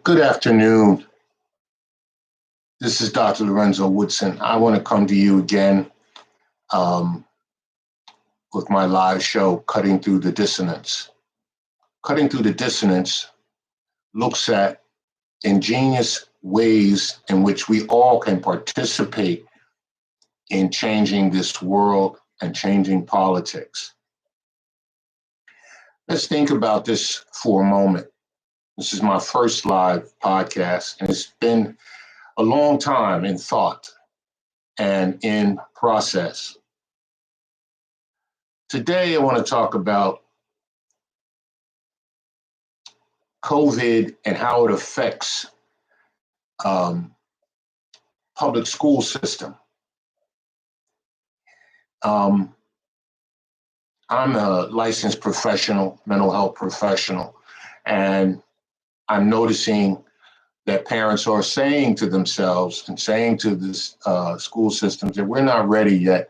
Good afternoon. This is Dr. Lorenzo Woodson. I want to come to you again um, with my live show, Cutting Through the Dissonance. Cutting Through the Dissonance looks at ingenious ways in which we all can participate in changing this world and changing politics. Let's think about this for a moment. This is my first live podcast, and it's been a long time in thought and in process. Today, I want to talk about COVID and how it affects public school system. I'm a licensed professional, mental health professional, and I'm noticing that parents are saying to themselves and saying to this school systems that we're not ready yet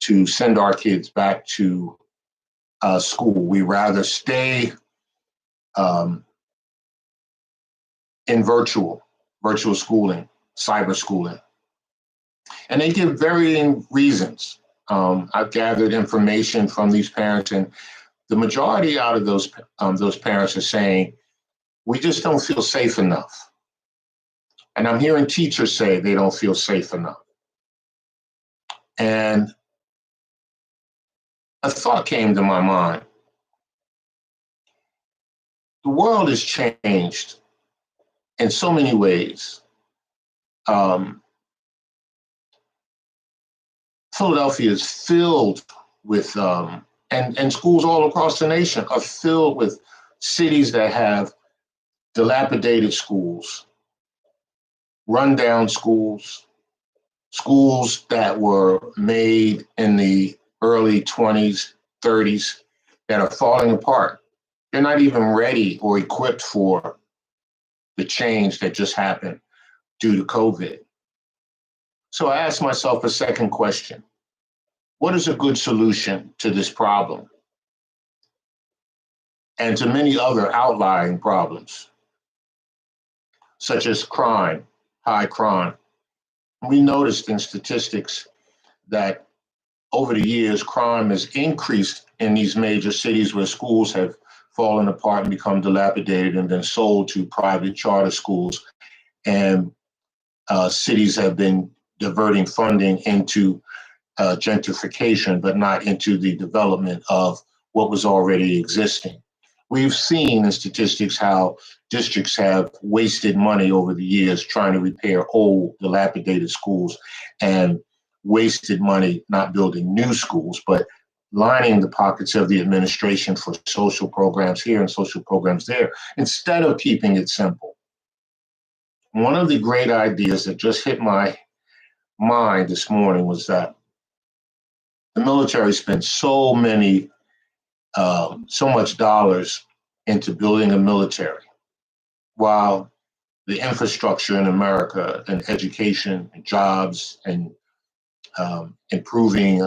to send our kids back to school. We rather stay in virtual schooling, cyber schooling. And they give varying reasons. I've gathered information from these parents, and the majority out of those parents are saying, we just don't feel safe enough. And I'm hearing teachers say they don't feel safe enough. And a thought came to my mind. The world has changed in so many ways. Philadelphia is filled with, and schools all across the nation are filled with cities that have dilapidated schools, rundown schools, schools that were made in the early 20s, 30s that are falling apart. They're not even ready or equipped for the change that just happened due to COVID. So I asked myself a second question. What is a good solution to this problem and to many other outlying problems, such as crime, high crime? We noticed in statistics that over the years, crime has increased in these major cities where schools have fallen apart and become dilapidated and been sold to private charter schools. And cities have been diverting funding into gentrification, but not into the development of what was already existing. We've seen in statistics how districts have wasted money over the years trying to repair old, dilapidated schools and wasted money not building new schools, but lining the pockets of the administration for social programs here and social programs there, instead of keeping it simple. One of the great ideas that just hit my mind this morning was that the military spent so much dollars into building a military, while the infrastructure in America and education and jobs and improving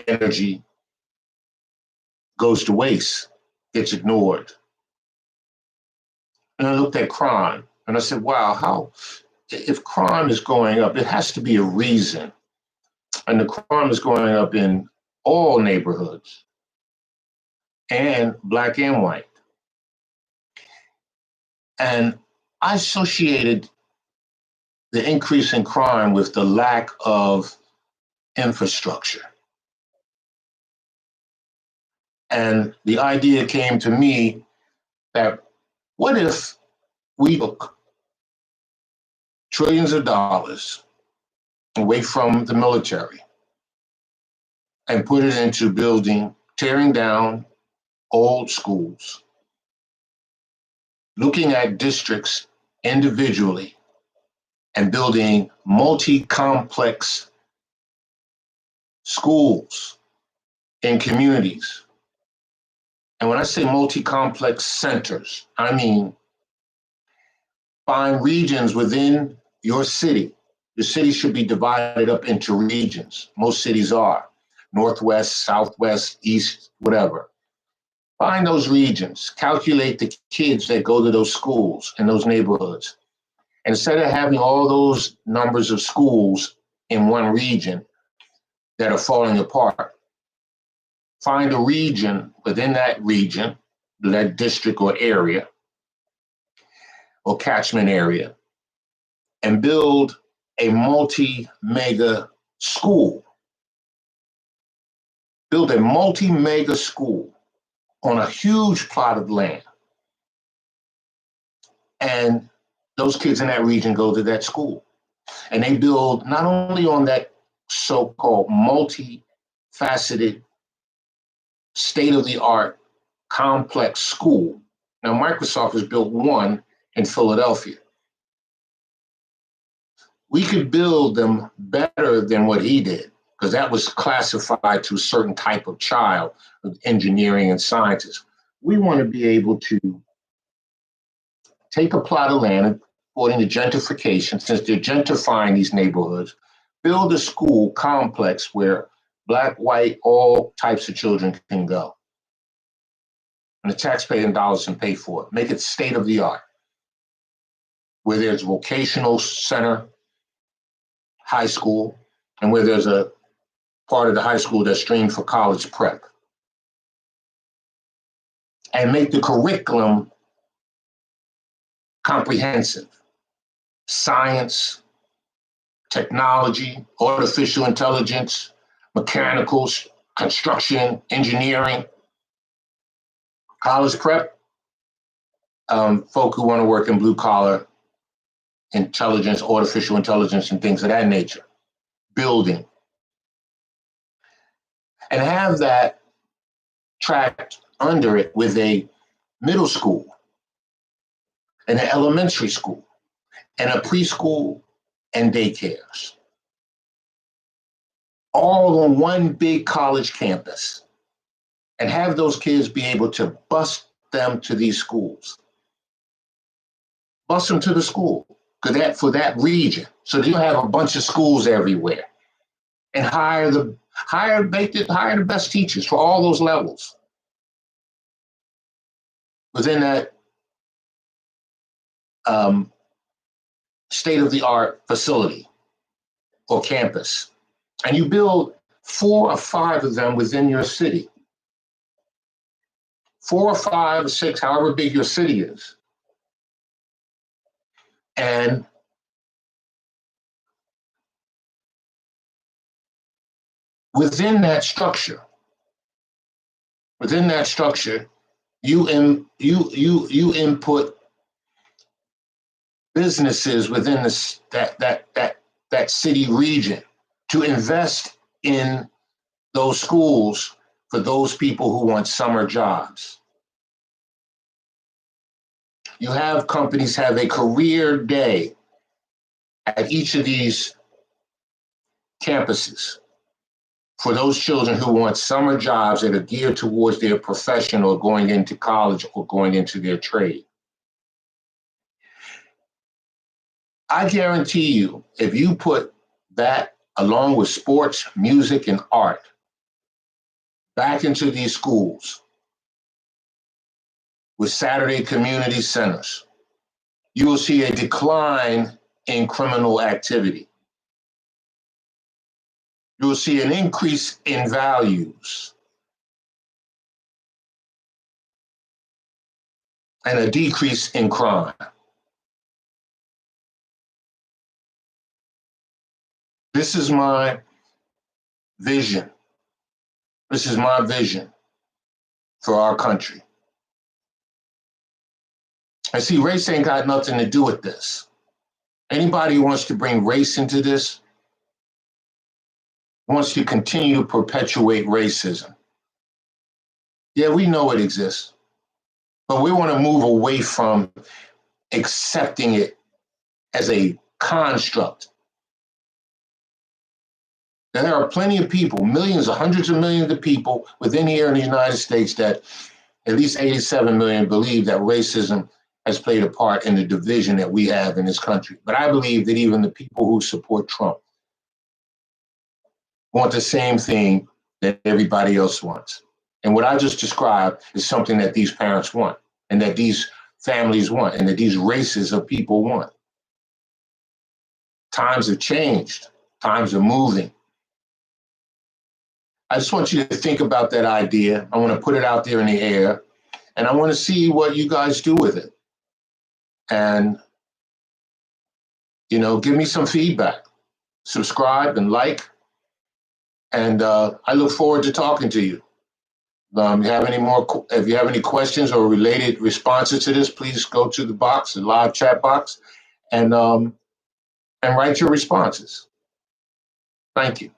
energy goes to waste, gets ignored. And I looked at crime and I said, wow, if crime is going up, it has to be a reason. And the crime is going up in all neighborhoods, and black and white. And I associated the increase in crime with the lack of infrastructure. And the idea came to me that what if we took trillions of dollars away from the military and put it into tearing down old schools, looking at districts individually and building multi-complex schools in communities. And when I say multi-complex centers, I mean find regions within your city. The city should be divided up into regions. Most cities are Northwest, Southwest, East, whatever. Find those regions, calculate the kids that go to those schools in those neighborhoods. Instead of having all those numbers of schools in one region that are falling apart, find a region within that region, that district or area or catchment area, and build a multi-mega school. Build a multi-mega school on a huge plot of land. And those kids in that region go to that school. And they build not only on that so-called multi-faceted, state-of-the-art, complex school. Now, Microsoft has built one in Philadelphia. We could build them better than what he did, because that was classified to a certain type of child of engineering and sciences. We want to be able to take a plot of land, according to gentrification, since they're gentrifying these neighborhoods, build a school complex where Black, white, all types of children can go. And the taxpayer dollars can pay for it. Make it state of the art, where there's vocational center, high school, and where there's a part of the high school that's trained for college prep. And make the curriculum comprehensive. Science, technology, artificial intelligence, mechanicals, construction, engineering, college prep, folk who want to work in blue collar intelligence, artificial intelligence, and things of that nature, building. And have that tracked under it with a middle school and an elementary school and a preschool and daycares, all on one big college campus, and have those kids be able to bus them to these schools. Bus them to the school for that region, so that you have a bunch of schools everywhere, and hire the best teachers for all those levels within that state-of-the-art facility or campus. And you build 4 or 5 of them within your city. 4 or 5 or 6, however big your city is. And within that structure, you input businesses within that city region to invest in those schools for those people who want summer jobs. You have companies have a career day at each of these campuses for those children who want summer jobs that are geared towards their profession or going into college or going into their trade. I guarantee you, if you put that along with sports, music, and art back into these schools with Saturday community centers, you will see a decline in criminal activity. You will see an increase in values and a decrease in crime. This is my vision. This is my vision for our country. And see, race ain't got nothing to do with this. Anybody who wants to bring race into this wants to continue to perpetuate racism. Yeah, we know it exists, but we want to move away from accepting it as a construct. There are plenty of people, millions or hundreds of millions of people within here in the United States that at least 87 million believe that racism has played a part in the division that we have in this country. But I believe that even the people who support Trump want the same thing that everybody else wants. And what I just described is something that these parents want, and that these families want, and that these races of people want. Times have changed. Times are moving. I just want you to think about that idea. I want to put it out there in the air, and I want to see what you guys do with it. And, give me some feedback. Subscribe and like. And I look forward to talking to you. If you have any questions or related responses to this, please go to the box, the live chat box, and write your responses. Thank you.